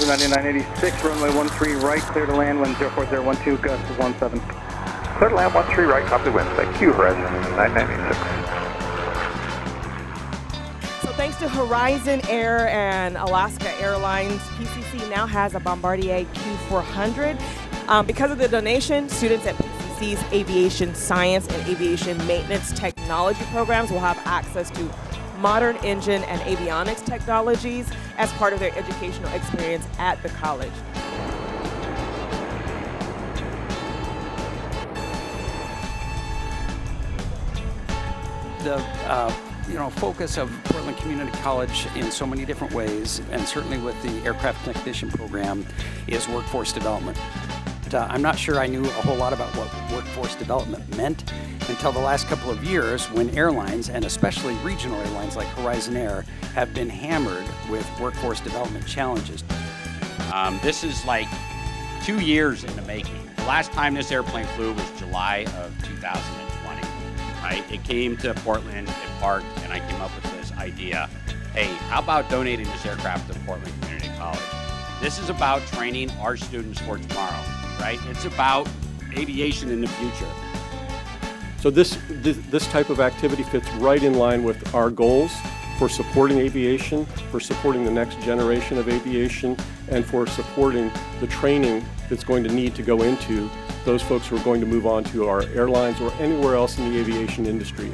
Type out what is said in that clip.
Altimeter 9986, runway 13 right, clear to land, wind 04012, gust 17. Clear to land 13 right, copy wind. Thank you, Horizon 9986. So thanks to Horizon Air and Alaska Airlines, PCC now has a Bombardier Q400. Because of the donation, students at PCC's Aviation Science and Aviation Maintenance Technology programs will have access to modern engine and avionics technologies as part of their educational experience at the college. The focus of Portland Community College in so many different ways, and certainly with the aircraft technician program, is workforce development. I'm not sure I knew a whole lot about what workforce development meant until the last couple of years when airlines, and especially regional airlines like Horizon Air, have been hammered with workforce development challenges. This is like 2 years in the making. The last time this airplane flew was July of 2020, right? It came to Portland, it parked, and I came up with this idea. Hey, how about donating this aircraft to Portland Community College? This is about training our students for tomorrow, right? It's about aviation in the future. So this type of activity fits right in line with our goals for supporting aviation, for supporting the next generation of aviation, and for supporting the training that's going to need to go into those folks who are going to move on to our airlines or anywhere else in the aviation industry.